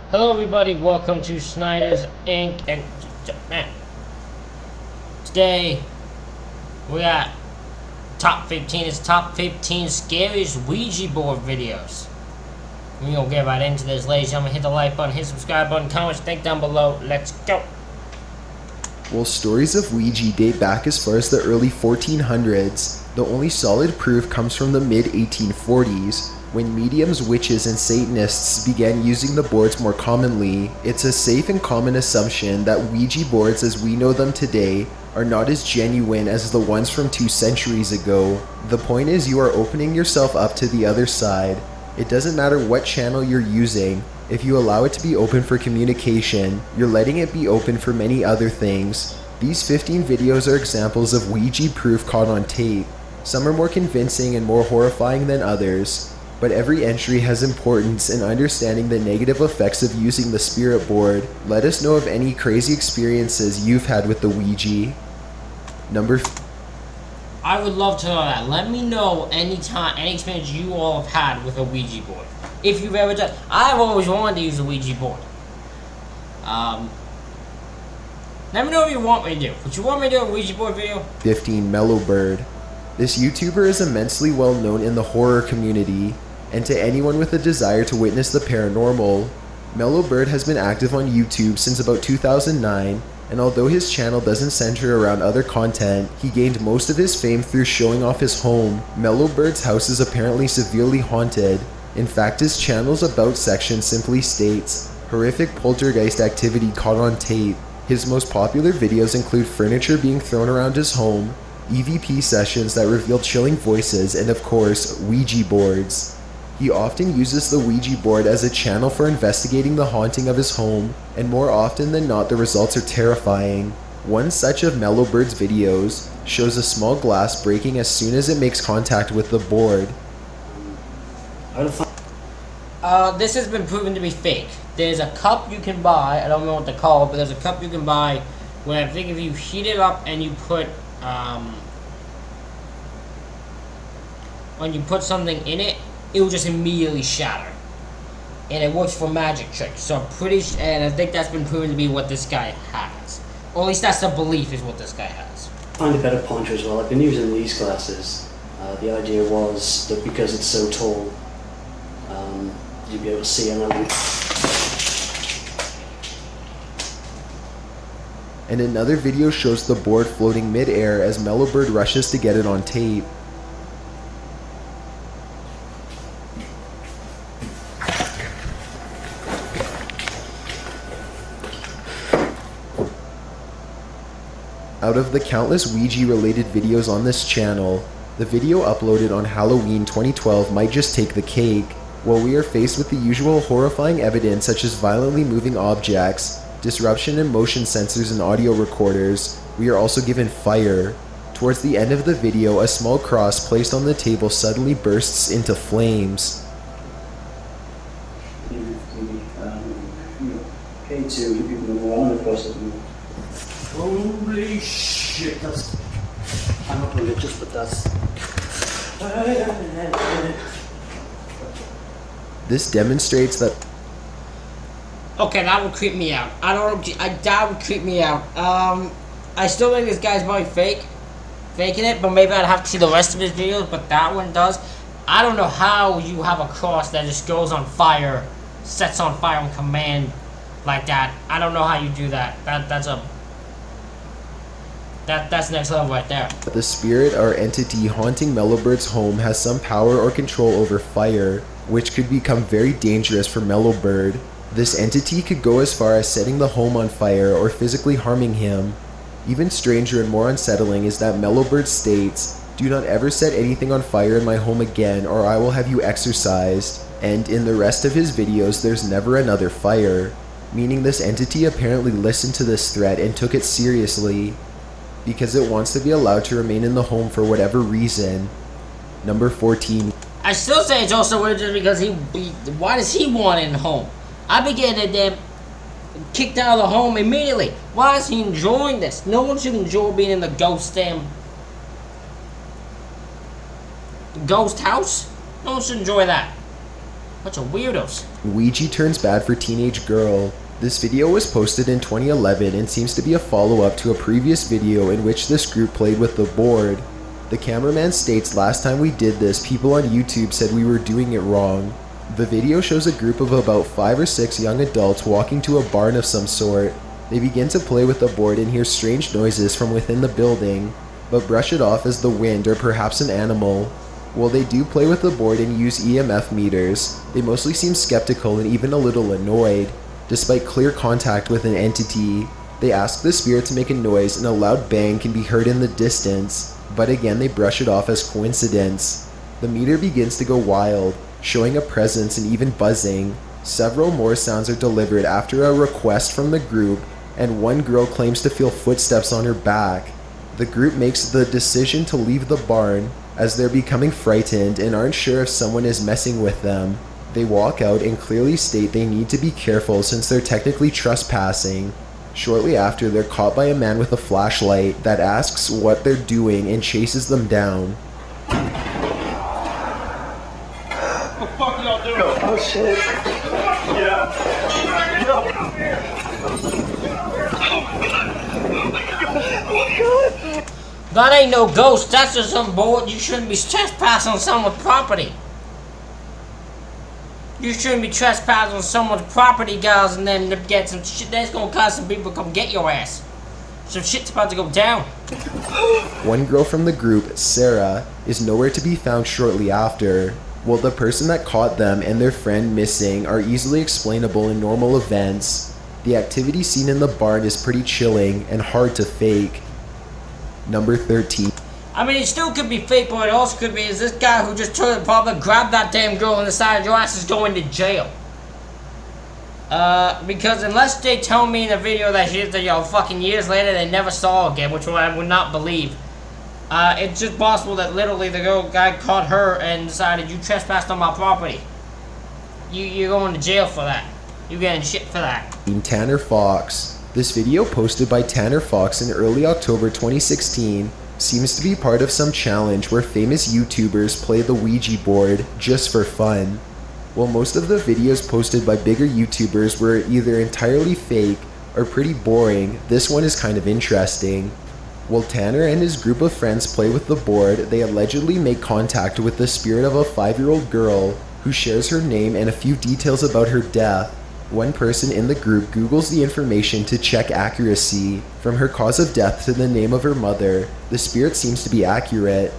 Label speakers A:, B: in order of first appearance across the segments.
A: Hello everybody, welcome to Snyder's Inc. And today we got top 15. It's top 15 scariest Ouija board videos. We're gonna get right into this, ladies and gentlemen. Hit the like button, hit the subscribe button, comments, think down below. Let's go.
B: While stories of Ouija date back as far as the early 1400s, the only solid proof comes from the mid-1840s, when mediums, witches, and Satanists began using the boards more commonly. It's a safe and common assumption that Ouija boards as we know them today are not as genuine as the ones from 2 centuries ago. The point is, you are opening yourself up to the other side. It doesn't matter what channel you're using. If you allow it to be open for communication, you're letting it be open for many other things. These 15 videos are examples of Ouija proof caught on tape. Some are more convincing and more horrifying than others, but every entry has importance in understanding the negative effects of using the spirit board. Let us know of any crazy experiences you've had with the Ouija.
A: I would love to know that. Let me know any experience you all have had with a Ouija board. If you've ever done. I've always wanted to use a Ouija board. Let me know if you want me to do. Would you want me to do a Ouija board video?
B: 15. Mellow Bird. This YouTuber is immensely well known in the horror community, and to anyone with a desire to witness the paranormal. Mellow Bird has been active on YouTube since about 2009, and although his channel doesn't center around other content, he gained most of his fame through showing off his home. Mellow Bird's house is apparently severely haunted. In fact, his channel's About section simply states, "Horrific poltergeist activity caught on tape." His most popular videos include furniture being thrown around his home, EVP sessions that reveal chilling voices, and of course, Ouija boards. He often uses the Ouija board as a channel for investigating the haunting of his home, and more often than not the results are terrifying. One such of Mellow Bird's videos shows a small glass breaking as soon as it makes contact with the board.
A: This has been proven to be fake. There's a cup you can buy, I don't know what to call it, but there's a cup you can buy where I think if you heat it up and you put when you put something in it, it will just immediately shatter. And it works for magic tricks. So I'm pretty and I think that's been proven to be what this guy has. Or at least that's the belief is what this guy has.
C: Find a better pointer as well. I've been using these glasses. The idea was that because it's so tall, you'd be able to see another.
B: And another video shows the board floating mid-air as Mellow Bird rushes to get it on tape. Out of the countless Ouija-related videos on this channel, the video uploaded on Halloween 2012 might just take the cake. While we are faced with the usual horrifying evidence such as violently moving objects, disruption in motion sensors and audio recorders, we are also given fire. Towards the end of the video, a small cross placed on the table suddenly bursts into flames.
C: Holy shit, I'm not religious, but that's...
B: This demonstrates that...
A: Okay, that would creep me out. That would creep me out. I still think this guy's probably faking it, but maybe I'd have to see the rest of his videos, but that one does. I don't know how you have a cross that just goes on fire, sets on fire on command like that. I don't know how you do that. That's next level right there.
B: The spirit or entity haunting Mellow Bird's home has some power or control over fire, which could become very dangerous for Mellow Bird. This entity could go as far as setting the home on fire or physically harming him. Even stranger and more unsettling is that Mellow Bird states, "Do not ever set anything on fire in my home again or I will have you exorcised." And in the rest of his videos there's never another fire, meaning this entity apparently listened to this threat and took it seriously, because it wants to be allowed to remain in the home for whatever reason. 14.
A: I still say it's also weird just because why does he want it in the home? I'd be getting them kicked out of the home immediately. Why is he enjoying this? No one should enjoy being in the ghost house. No one should enjoy that. Bunch of weirdos.
B: Ouija turns bad for teenage girl. This video was posted in 2011 and seems to be a follow-up to a previous video in which this group played with the board. The cameraman states, "Last time we did this, people on YouTube said we were doing it wrong." The video shows a group of about 5 or 6 young adults walking to a barn of some sort. They begin to play with the board and hear strange noises from within the building, but brush it off as the wind or perhaps an animal. While they do play with the board and use EMF meters, they mostly seem skeptical and even a little annoyed. Despite clear contact with an entity, they ask the spirit to make a noise and a loud bang can be heard in the distance, but again they brush it off as coincidence. The meter begins to go wild, showing a presence and even buzzing. Several more sounds are delivered after a request from the group, and one girl claims to feel footsteps on her back. The group makes the decision to leave the barn as they're becoming frightened and aren't sure if someone is messing with them. They walk out and clearly state they need to be careful since they're technically trespassing. Shortly after, they're caught by a man with a flashlight that asks what they're doing and chases them down.
D: What the fuck y'all doing?
C: Oh shit.
D: Yeah.
A: That ain't no ghost, that's just some board. You shouldn't be trespassing on someone's property. You shouldn't be trespassing on someone's property, guys, and then get some shit that's gonna cause some people to come get your ass. Some shit's about to go down.
B: One girl from the group, Sarah, is nowhere to be found shortly after. While the person that caught them and their friend missing are easily explainable in normal events, the activity seen in the barn is pretty chilling and hard to fake. Number 13.
A: I mean, it still could be fake, but it also could be is this guy who just took the problem, grabbed that damn girl and decided your ass is going to jail. Because unless they tell me in the video that shit that, fucking years later they never saw again, which I would not believe. It's just possible that literally the guy caught her and decided you trespassed on my property. You're going to jail for that. You're getting shit for that.
B: Tanner Fox. This video posted by Tanner Fox in early October 2016 seems to be part of some challenge where famous YouTubers play the Ouija board just for fun. While most of the videos posted by bigger YouTubers were either entirely fake or pretty boring, this one is kind of interesting. While Tanner and his group of friends play with the board, they allegedly make contact with the spirit of a 5-year-old girl who shares her name and a few details about her death. One person in the group Googles the information to check accuracy. From her cause of death to the name of her mother, the spirit seems to be accurate.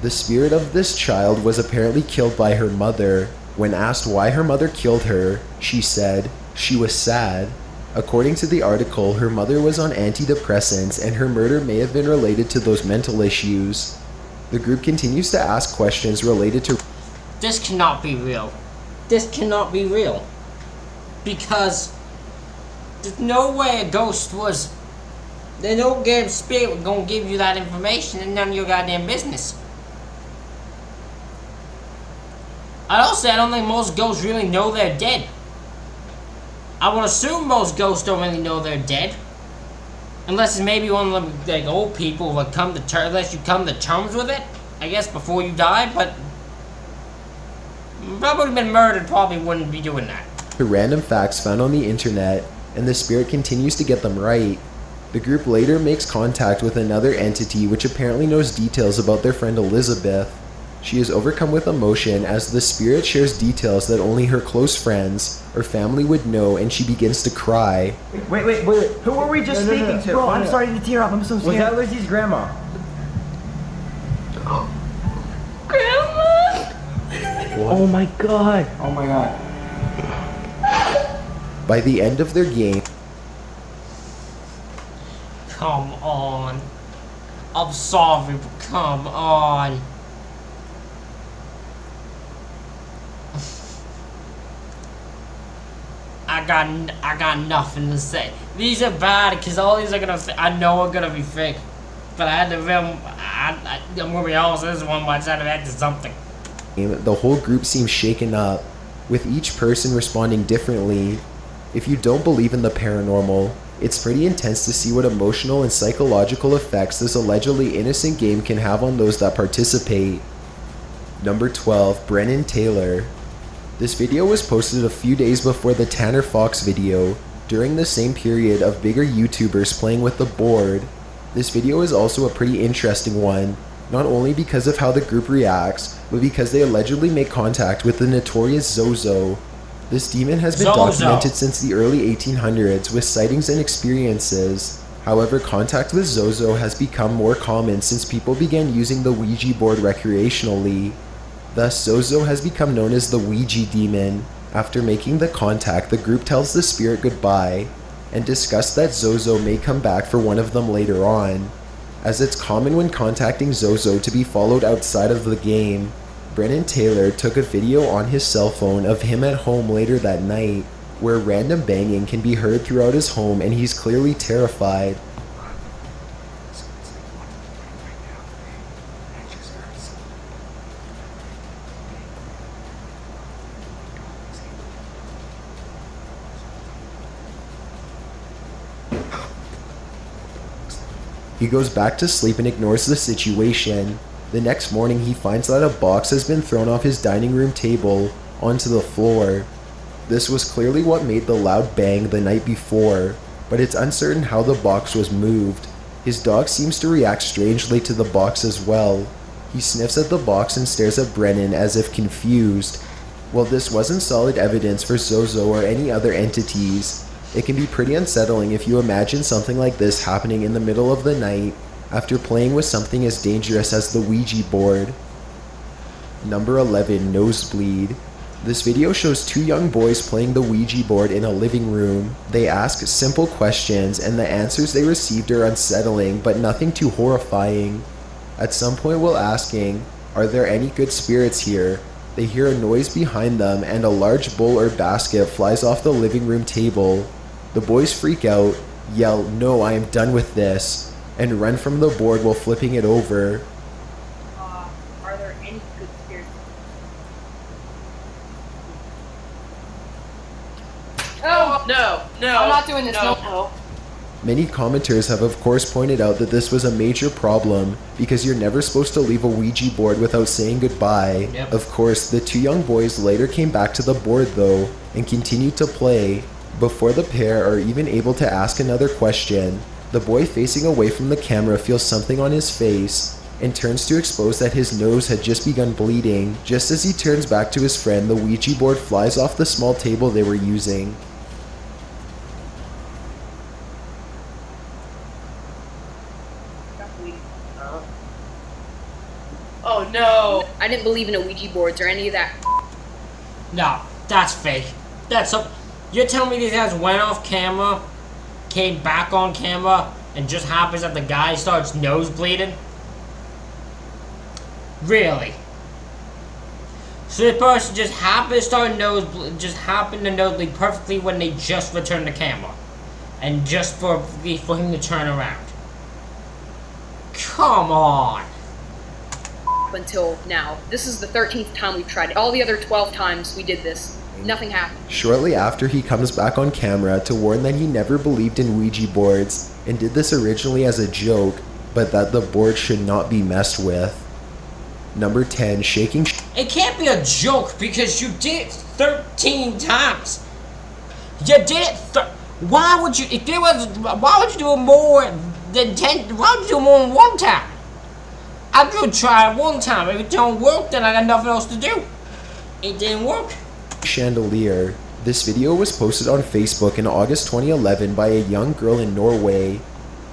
B: The spirit of this child was apparently killed by her mother. When asked why her mother killed her, she said she was sad. According to the article, her mother was on antidepressants and her murder may have been related to those mental issues. The group continues to ask questions related to...
A: This cannot be real. This cannot be real. Because there's no way a ghost was... There's no damn spirit gonna give you that information and none of your goddamn business. I don't think most ghosts really know they're dead. I would assume most ghosts don't really know they're dead. Unless it's maybe one of them like old people who come to terms, unless you come to terms with it, I guess, before you die, but probably been murdered probably wouldn't be doing that.
B: Random facts found on the internet, and the spirit continues to get them right. The group later makes contact with another entity which apparently knows details about their friend Elizabeth. She is overcome with emotion as the spirit shares details that only her close friends or family would know, and she begins to cry.
E: Wait. Who were we just speaking to?
F: Bro, I'm starting to tear up. I'm so scared.
E: Was that Lizzie's grandma?
A: Grandma?
E: Oh my god. Oh my god.
B: By the end of their game,
A: Come on. I'm sorry, but come on. I got nothing to say. These are bad because all these are I know are gonna be fake. But I had to film. I'm gonna be honest. This is one I decided to add to something.
B: the whole group seems shaken up, with each person responding differently. If you don't believe in the paranormal, it's pretty intense to see what emotional and psychological effects this allegedly innocent game can have on those that participate. Number 12, Brennan Taylor. This video was posted a few days before the Tanner Fox video, during the same period of bigger YouTubers playing with the board. This video is also a pretty interesting one, not only because of how the group reacts, but because they allegedly make contact with the notorious Zozo. This demon has been documented since the early 1800s with sightings and experiences. However, contact with Zozo has become more common since people began using the Ouija board recreationally. Thus, Zozo has become known as the Ouija demon. After making the contact, the group tells the spirit goodbye, and discuss that Zozo may come back for one of them later on. As it's common when contacting Zozo to be followed outside of the game, Brennan Taylor took a video on his cell phone of him at home later that night, where random banging can be heard throughout his home and he's clearly terrified. He goes back to sleep and ignores the situation. The next morning he finds that a box has been thrown off his dining room table onto the floor. This was clearly what made the loud bang the night before, but it's uncertain how the box was moved. His dog seems to react strangely to the box as well. He sniffs at the box and stares at Brennan as if confused. While this wasn't solid evidence for Zozo or any other entities, it can be pretty unsettling if you imagine something like this happening in the middle of the night after playing with something as dangerous as the Ouija board. Number 11, Nosebleed. This video shows two young boys playing the Ouija board in a living room. They ask simple questions and the answers they received are unsettling but nothing too horrifying. At some point while asking, "Are there any good spirits here?" they hear a noise behind them and a large bowl or basket flies off the living room table. The boys freak out, yell, "No, I am done with this," and run from the board while flipping it over.
F: Are there any good spirits? Oh, no. I'm not doing this. No.
B: Many commenters have of course pointed out that this was a major problem because you're never supposed to leave a Ouija board without saying goodbye.
A: Yep.
B: Of course, the two young boys later came back to the board though and continued to play. Before the pair are even able to ask another question, the boy facing away from the camera feels something on his face and turns to expose that his nose had just begun bleeding. Just as he turns back to his friend, the Ouija board flies off the small table they were using.
F: Oh no! I didn't believe in Ouija boards or any of that.
A: No, that's fake. You're telling me these guys went off camera, came back on camera, and just happens that the guy starts nosebleeding? Really? So this person just happened to nosebleed perfectly when they just returned the camera, and just for him to turn around. Come on.
F: Until now. This is the 13th time we've tried it. All the other 12 times we did this, nothing happened.
B: Shortly after, he comes back on camera to warn that he never believed in Ouija boards and did this originally as a joke, but that the board should not be messed with. Number 10, Shaking.
A: It can't be a joke because you did it 13 times. You did it. Why would you? Why would you do it more than 10? Why would you do it more than one time? I could try it one time. If it don't work, then I got nothing else to do. It didn't work.
B: Chandelier. This video was posted on Facebook in August 2011 by a young girl in Norway.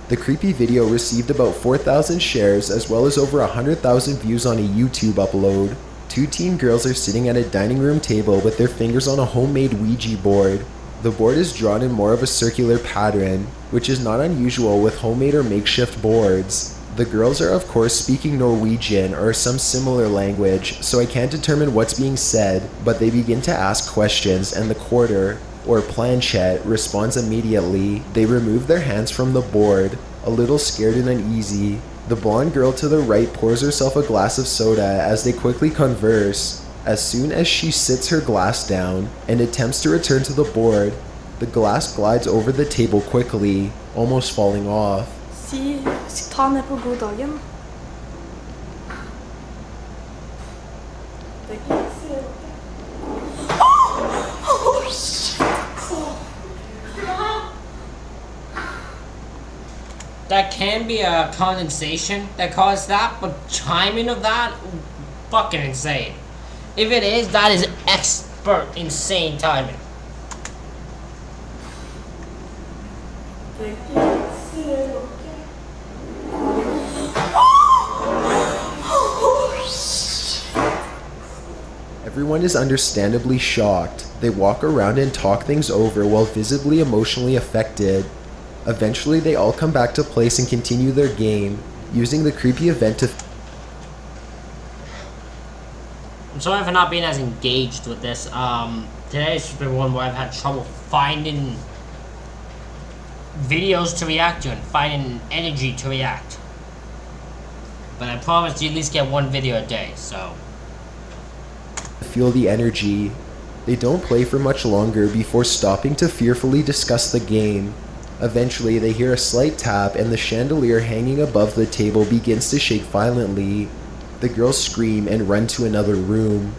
B: The creepy video received about 4,000 shares as well as over 100,000 views on a YouTube upload. Two teen girls are sitting at a dining room table with their fingers on a homemade Ouija board. The board is drawn in more of a circular pattern, which is not unusual with homemade or makeshift boards. The girls are of course speaking Norwegian or some similar language, so I can't determine what's being said, but they begin to ask questions and the quarter, or planchette, responds immediately. They remove their hands from the board, a little scared and uneasy. The blonde girl to the right pours herself a glass of soda as they quickly converse. As soon as she sits her glass down and attempts to return to the board, the glass glides over the table quickly, almost falling off.
G: Ta ned på god dagen.
A: that can be a condensation that caused that, but timing of that, fucking insane. If it is, that is expert insane timing.
B: Everyone is understandably shocked. They walk around and talk things over while visibly emotionally affected. Eventually, they all come back to place and continue their game, using the creepy event to...
A: I'm sorry for not being as engaged with this. Today's been one where I've had trouble finding videos to react to and finding energy to react. But I promise you at least get one video a day, so...
B: feel the energy. They don't play for much longer before stopping to fearfully discuss the game. Eventually, they hear a slight tap and the chandelier hanging above the table begins to shake violently. The girls scream and run to another room.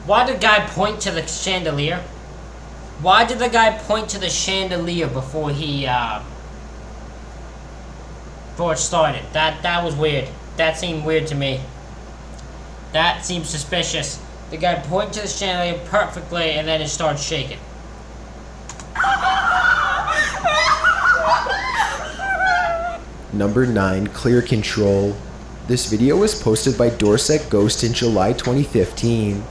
A: Why did the guy point to the chandelier? Why did the guy point to the chandelier before he, before it started? That was weird. That seemed weird to me. That seems suspicious. The guy pointed to the chandelier perfectly and then it starts shaking.
B: Number 9, Clear Control. This video was posted by Dorset Ghost in July 2015.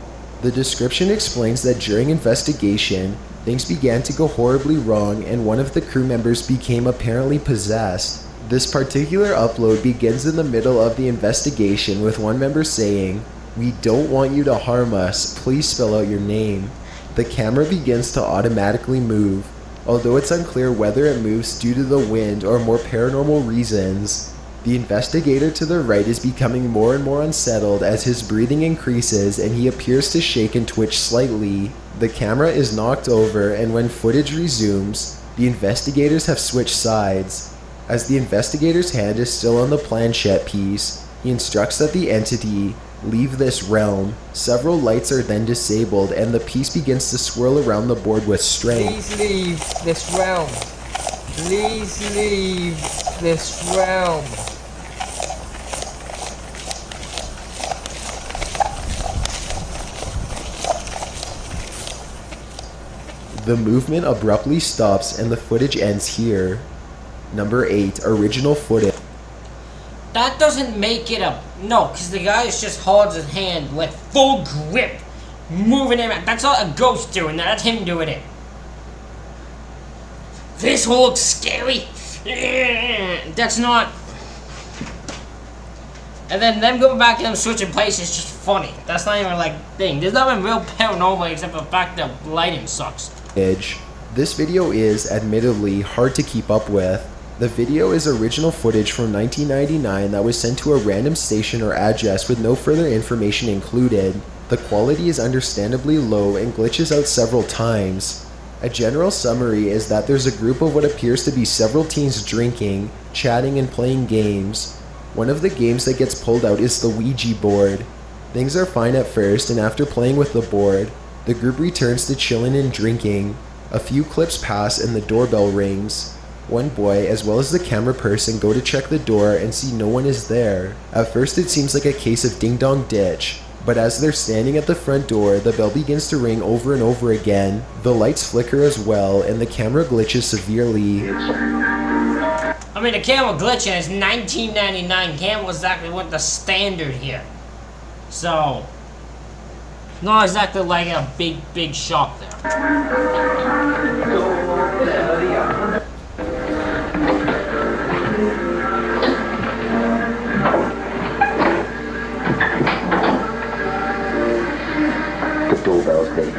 B: The description explains that during investigation, things began to go horribly wrong and one of the crew members became apparently possessed. This particular upload begins in the middle of the investigation with one member saying, "We don't want you to harm us, please spell out your name." The camera begins to automatically move, although it's unclear whether it moves due to the wind or more paranormal reasons. The investigator to the right is becoming more and more unsettled as his breathing increases and he appears to shake and twitch slightly. The camera is knocked over and when footage resumes, the investigators have switched sides. As the investigator's hand is still on the planchette piece, he instructs that the entity leave this realm. Several lights are then disabled and the piece begins to swirl around the board with strength.
H: Please leave this realm. Please leave this realm.
B: The movement abruptly stops and the footage ends here. Number 8, Original Footage.
A: That doesn't make it a... No, because the guy just holds his hand with full grip, moving him. That's not a ghost doing that. That's him doing it. This will look scary. That's not... And then them going back and them switching places is just funny. That's not even like thing. There's nothing real paranormal except for the fact that lighting sucks.
B: This video is, admittedly, hard to keep up with. The video is original footage from 1999 that was sent to a random station or address with no further information included. The quality is understandably low and glitches out several times. A general summary is that there's a group of what appears to be several teens drinking, chatting, and playing games. One of the games that gets pulled out is the Ouija board. Things are fine at first, and after playing with the board, the group returns to chilling and drinking. A few clips pass and the doorbell rings. One boy, as well as the camera person, go to check the door and see no one is there. At first it seems like a case of ding dong ditch, but as they're standing at the front door, the bell begins to ring over and over again. The lights flicker as well, and the camera glitches severely.
A: I mean, the camera glitching is 1999. Camera exactly what the standard here. So, not exactly like a big shock there.
E: The doorbell's dead.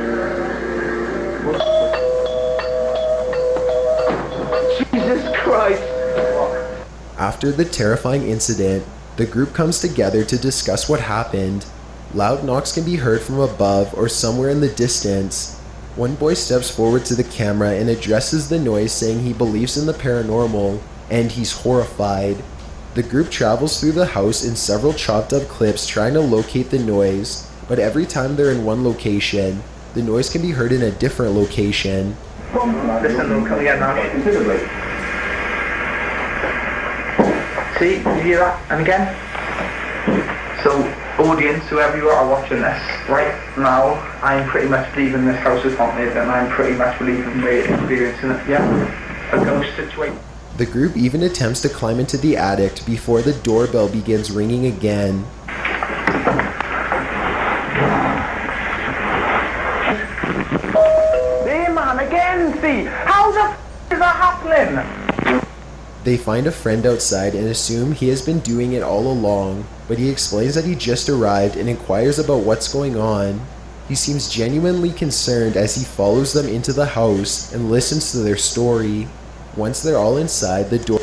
E: Jesus Christ!
B: After the terrifying incident, the group comes together to discuss what happened. Loud knocks can be heard from above or somewhere in the distance. One boy steps forward to the camera and addresses the noise, saying he believes in the paranormal, and he's horrified. The group travels through the house in several chopped up clips trying to locate the noise, but every time they're in one location, the noise can be heard in a different location.
E: Listen, they'll come again now. See, you hear that? And again? So, audience, whoever you are watching this, right now, I'm pretty much believing this house is haunted, and I'm pretty much believing we're experiencing it, yeah? A ghost situation.
B: The group even attempts to climb into the attic before the doorbell begins ringing again.
E: There, man, again, see? How the f*** is that happening?
B: They find a friend outside and assume he has been doing it all along, but he explains that he just arrived and inquires about what's going on. He seems genuinely concerned as he follows them into the house and listens to their story. Once they're all inside, the door...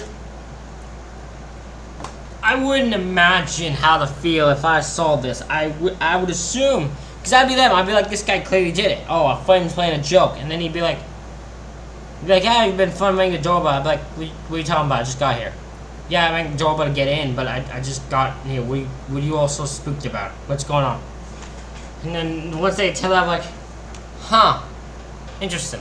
A: I wouldn't imagine how to feel if I saw this. I would assume, because I'd be them. I'd be like, this guy clearly did it. Oh, a friend's playing a joke, and then he'd be like, yeah, you've been fun ringing the doorbell. I'd be like, what are you talking about? I just got here. Yeah, I rang the doorbell to get in, but I just got here. What are you all so spooked about? What's going on? And then once they tell that, I'm like, huh, interesting.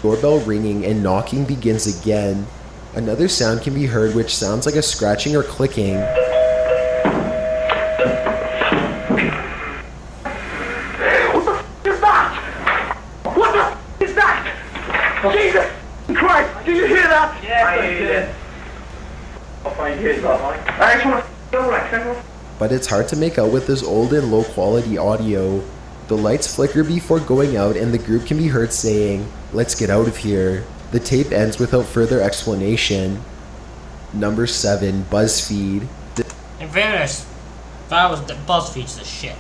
B: Doorbell ringing and knocking begins again. Another sound can be heard which sounds like a scratching or clicking.
E: What the f*** is that? What the f*** is that? Jesus Christ, do you hear that?
D: Yes, I did.
E: I'll find you that, Mike. I just want to go, Rex.
B: But it's hard to make out with this old and low quality audio. The lights flicker before going out and the group can be heard saying, "Let's get out of here." The tape ends without further explanation. Number 7, BuzzFeed.
A: In fairness, that was the BuzzFeed's the shit.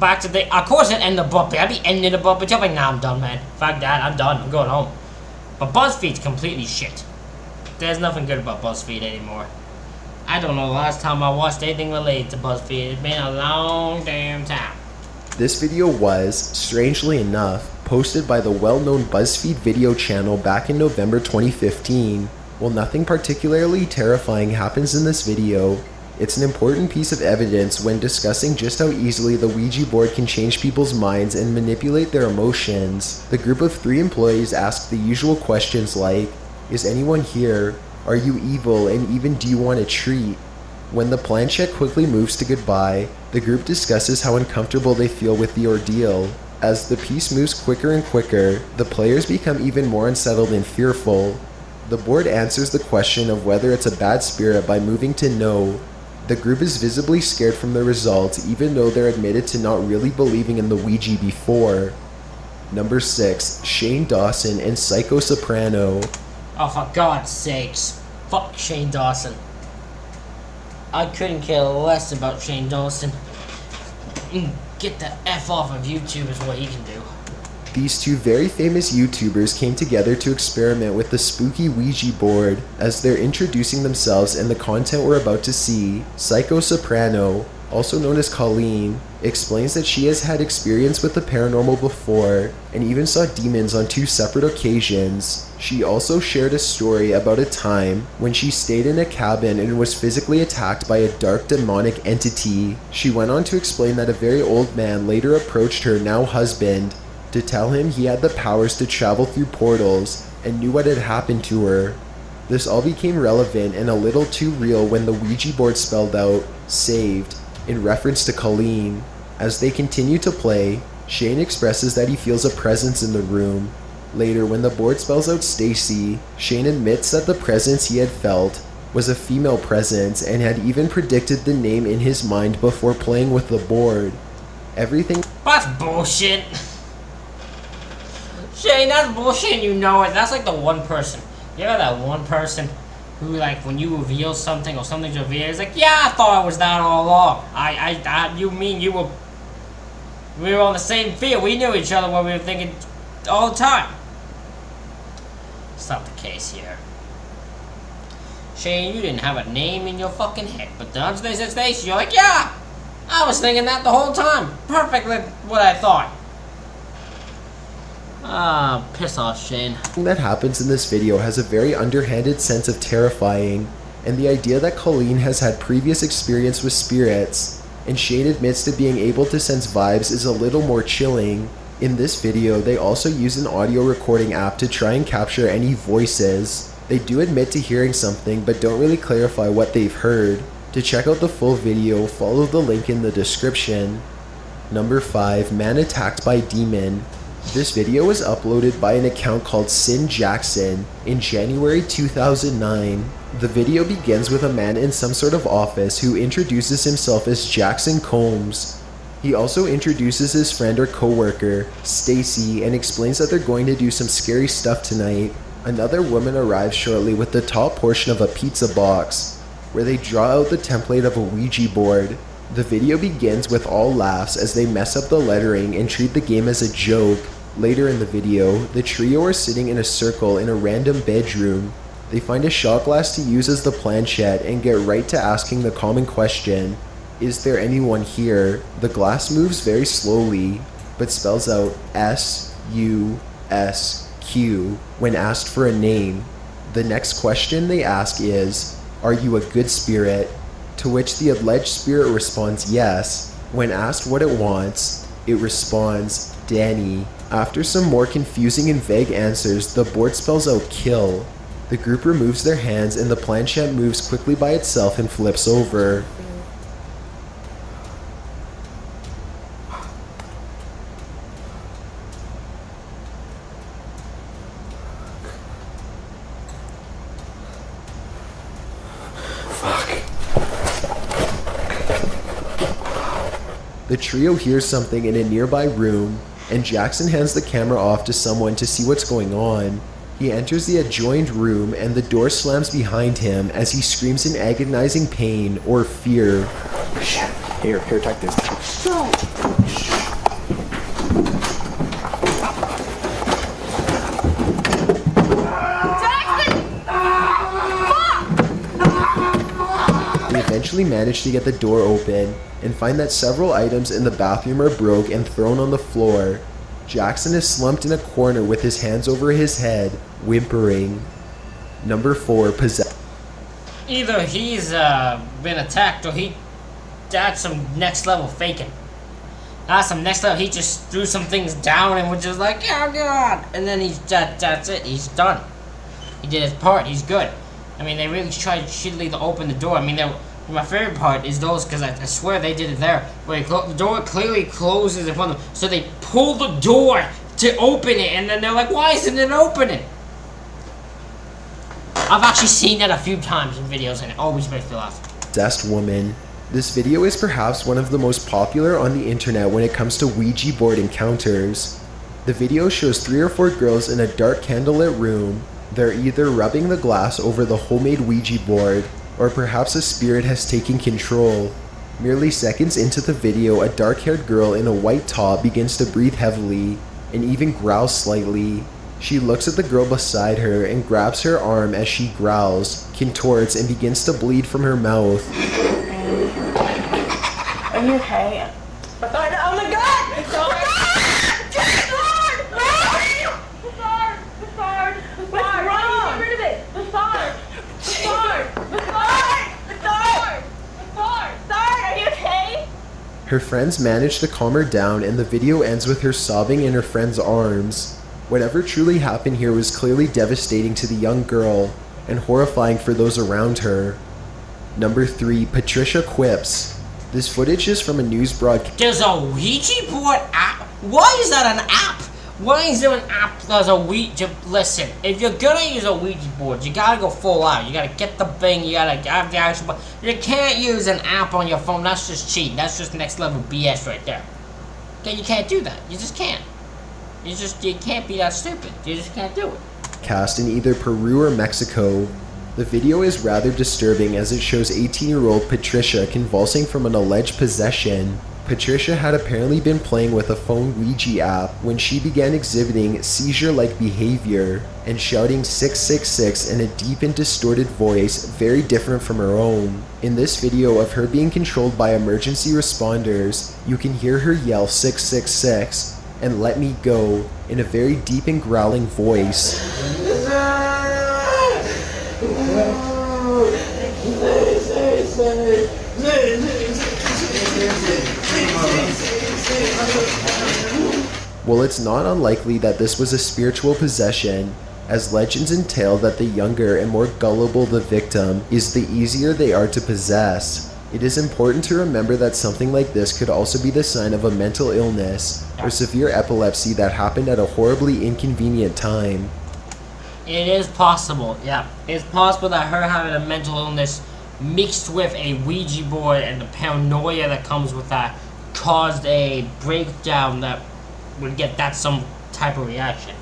A: Back to the, of course it ended the book. I'd be ending the book, but you're like, nah, I'm done, man. Fuck that, I'm done. I'm going home. But BuzzFeed's completely shit. There's nothing good about BuzzFeed anymore. I don't know the last time I watched anything related to BuzzFeed. It's been a long damn time.
B: This video was, strangely enough, posted by the well-known BuzzFeed video channel back in November 2015. While nothing particularly terrifying happens in this video, it's an important piece of evidence when discussing just how easily the Ouija board can change people's minds and manipulate their emotions. The group of 3 employees asked the usual questions like, "Is anyone here? Are you evil, and even do you want a treat?" When the planchette quickly moves to goodbye, the group discusses how uncomfortable they feel with the ordeal. As the piece moves quicker and quicker, the players become even more unsettled and fearful. The board answers the question of whether it's a bad spirit by moving to no. The group is visibly scared from the results, even though they're admitted to not really believing in the Ouija before. Number 6, Shane Dawson and Psycho Soprano.
A: Oh, for God's sakes. Fuck Shane Dawson. I couldn't care less about Shane Dawson. Get the F off of YouTube is what he can do.
B: These 2 very famous YouTubers came together to experiment with the spooky Ouija board. As they're introducing themselves and the content we're about to see, Psycho Soprano, also known as Colleen, explains that she has had experience with the paranormal before and even saw demons on 2 separate occasions. She also shared a story about a time when she stayed in a cabin and was physically attacked by a dark demonic entity. She went on to explain that a very old man later approached her now husband to tell him he had the powers to travel through portals and knew what had happened to her. This all became relevant and a little too real when the Ouija board spelled out, "saved," in reference to Colleen. As they continue to play, Shane expresses that he feels a presence in the room. Later, when the board spells out Stacy, Shane admits that the presence he had felt was a female presence and had even predicted the name in his mind before playing with the board. Everything...
A: That's bullshit. Shane, that's bullshit, you know it. That's like the one person. You ever that one person who, like, when you reveal something or something's revealed, it's like, yeah, I thought it was that all along. You mean we were on the same field. We knew each other when we were thinking all the time. It's not the case here. Shane, you didn't have a name in your fucking head, but the answer they said Stacy, you're like, yeah, I was thinking that the whole time. Perfectly what I thought. Ah, piss off, Shane.
B: Everything that happens in this video has a very underhanded sense of terrifying, and the idea that Colleen has had previous experience with spirits, and Shane admits to being able to sense vibes is a little more chilling. In this video, they also use an audio recording app to try and capture any voices. They do admit to hearing something, but don't really clarify what they've heard. To check out the full video, follow the link in the description. Number 5, Man Attacked by Demon. This video was uploaded by an account called Sin Jackson in January 2009. The video begins with a man in some sort of office who introduces himself as Jackson Combs. He also introduces his friend or co-worker, Stacy, and explains that they're going to do some scary stuff tonight. Another woman arrives shortly with the top portion of a pizza box, where they draw out the template of a Ouija board. The video begins with all laughs as they mess up the lettering and treat the game as a joke. Later in the video, the trio are sitting in a circle in a random bedroom. They find a shot glass to use as the planchette and get right to asking the common question, "Is there anyone here?" The glass moves very slowly, but spells out S-U-S-Q when asked for a name. The next question they ask is, "Are you a good spirit?" To which the alleged spirit responds yes. When asked what it wants, it responds, "Danny." After some more confusing and vague answers, the board spells out kill. The group removes their hands and the planchette moves quickly by itself and flips over. The trio hears something in a nearby room, and Jackson hands the camera off to someone to see what's going on. He enters the adjoined room and the door slams behind him as he screams in agonizing pain or fear.
I: Shit. Here, take this.
B: They eventually manage to get the door open and find that several items in the bathroom are broke and thrown on the floor. Jackson is slumped in a corner with his hands over his head, whimpering. Number 4, possession.
A: Either he's been attacked or that's some next level faking. That's some next level. He just threw some things down and was just like, oh god, and then that's it. He's done. He did his part. He's good. I mean, they really tried shittily to open the door. I mean, my favorite part is those, because I swear they did it there, where the door clearly closes in front of them, so they pull the door to open it, and then they're like, why isn't it opening? I've actually seen that a few times in videos, and it always makes me laugh.
B: Possessed woman. This video is perhaps one of the most popular on the internet when it comes to Ouija board encounters. The video shows 3 or 4 girls in a dark candlelit room. They're either rubbing the glass over the homemade Ouija board, or perhaps a spirit has taken control. Merely seconds into the video, a dark-haired girl in a white top begins to breathe heavily, and even growl slightly. She looks at the girl beside her and grabs her arm as she growls, contorts, and begins to bleed from her mouth.
G: Are you okay? Oh my god! It's hard! It's hard! It's hard! It's hard! It's hard! Get rid of it! It's hard! It's hard! It's hard! It's hard! It's hard! It's hard! Are you okay?
B: Her friends manage to calm her down, and the video ends with her sobbing in her friend's arms. Whatever truly happened here was clearly devastating to the young girl, and horrifying for those around her. Number 3, Patricia quips. This footage is from a news broadcast.
A: There's a Ouija board app? Why is that an app? Why is there an app that's a Ouija? Listen, if you're gonna use a Ouija board, you gotta go full out. You gotta get the thing, you gotta have the actual. You can't use an app on your phone. That's just cheating. That's just next level BS right there. Okay, you can't do that. You just can't. You can't be that stupid. You just can't do it.
B: Cast in either Peru or Mexico. The video is rather disturbing as it shows 18-year-old Patricia convulsing from an alleged possession. Patricia had apparently been playing with a phone Ouija app when she began exhibiting seizure-like behavior and shouting 666 in a deep and distorted voice very different from her own. In this video of her being controlled by emergency responders, you can hear her yell 666, and "Let me go" in a very deep and growling voice. Well, it's not unlikely that this was a spiritual possession, as legends entail that the younger and more gullible the victim is, the easier they are to possess. It is important to remember that something like this could also be the sign of a mental illness or severe epilepsy that happened at a horribly inconvenient time.
A: It is possible, yeah. It's possible that her having a mental illness mixed with a Ouija board and the paranoia that comes with that caused a breakdown that would get that some type of reaction.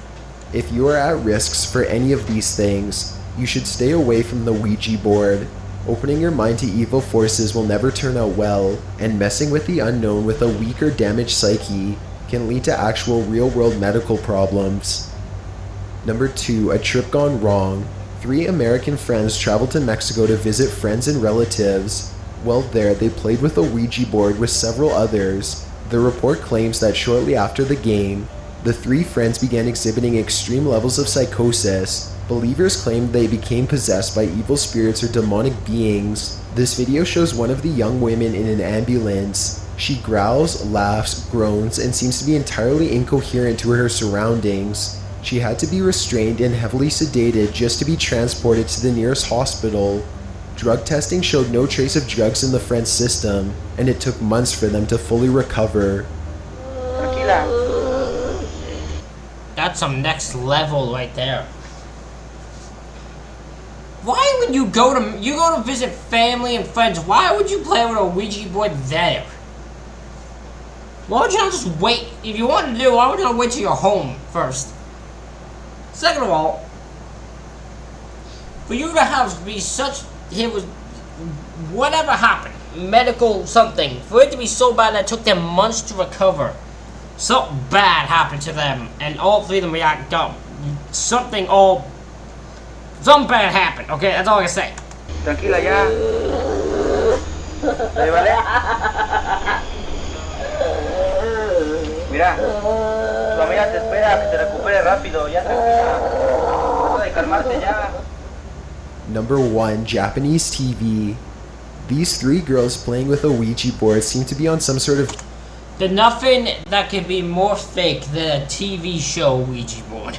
B: If you are at risks for any of these things, you should stay away from the Ouija board. Opening your mind to evil forces will never turn out well, and messing with the unknown with a weak or damaged psyche can lead to actual real-world medical problems. Number 2, a trip gone wrong. 3 American friends traveled to Mexico to visit friends and relatives. While there, they played with a Ouija board with several others. The report claims that shortly after the game, the 3 friends began exhibiting extreme levels of psychosis. Believers claimed they became possessed by evil spirits or demonic beings. This video shows one of the young women in an ambulance. She growls, laughs, groans, and seems to be entirely incoherent to her surroundings. She had to be restrained and heavily sedated just to be transported to the nearest hospital. Drug testing showed no trace of drugs in the friend's system, and it took months for them to fully recover.
A: That's some next level right there. Why would you go to visit family and friends? Why would you play with a Ouija board there? Why would you not just wait? If you want to do, why would you not wait till you're home first? Second of all, for you to have be such, it was whatever happened, medical something, for it to be so bad that it took them months to recover. Something bad happened to them, and all 3 of them react up. Something bad happened. Okay, that's all I can say.
E: Tranquila ya. ¿Te vale? Mira, tu amiga te espera, que te recupere rápido, ya tranquila. Trata de calmarte ya.
B: Number 1, Japanese TV. These 3 girls playing with a Ouija board seem to be on some sort of...
A: There's nothing that could be more fake than a TV show Ouija board.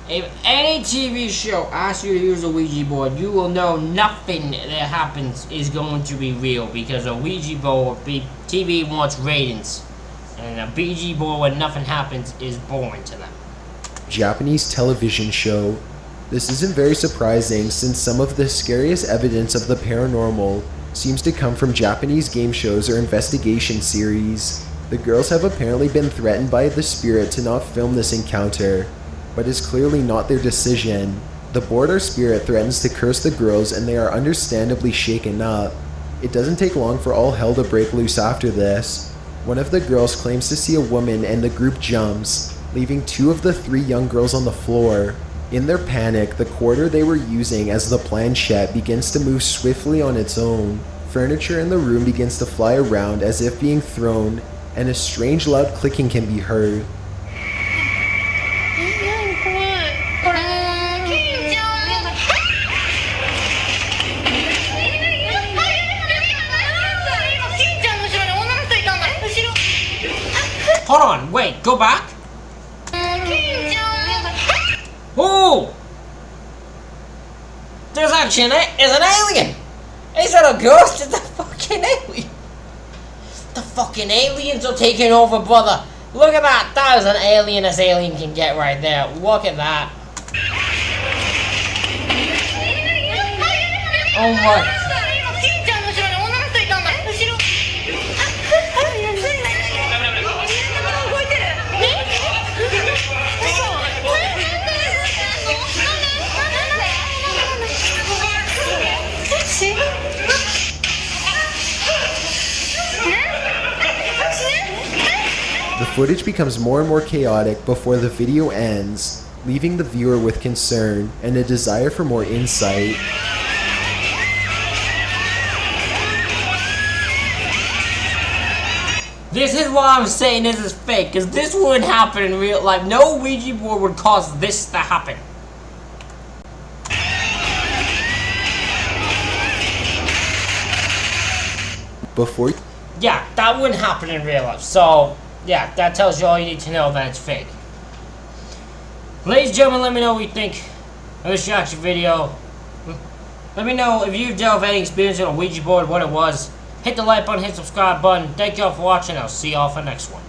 A: If any TV show asks you to use a Ouija board, you will know nothing that happens is going to be real, because a Ouija board, TV wants ratings, and a Ouija board where nothing happens is boring to them.
B: Japanese television show. This isn't very surprising, since some of the scariest evidence of the paranormal seems to come from Japanese game shows or investigation series. The girls have apparently been threatened by the spirit to not film this encounter, but it's clearly not their decision. The board or spirit threatens to curse the girls, and they are understandably shaken up. It doesn't take long for all hell to break loose after this. One of the girls claims to see a woman, and the group jumps, leaving 2 of the 3 young girls on the floor. In their panic, the quarter they were using as the planchette begins to move swiftly on its own. Furniture in the room begins to fly around as if being thrown, and a strange loud clicking can be heard.
A: Hold on, wait, go back? Oh! There's actually an alien! It's not a ghost, it's a fucking alien! The fucking aliens are taking over, brother! Look at that! That is an alien as alien can get right there. Look at that. Oh my...
B: The footage becomes more and more chaotic before the video ends, leaving the viewer with concern and a desire for more insight.
A: This is why I'm saying this is fake, because this wouldn't happen in real life. No Ouija board would cause this to happen.
B: Before
A: Yeah, that wouldn't happen in real life. So, yeah, that tells you all you need to know that it's fake. Ladies and gentlemen, let me know what you think of this reaction video. Let me know if you've dealt with any experience on a Ouija board, what it was. Hit the like button, hit the subscribe button. Thank y'all for watching. I'll see y'all for the next one.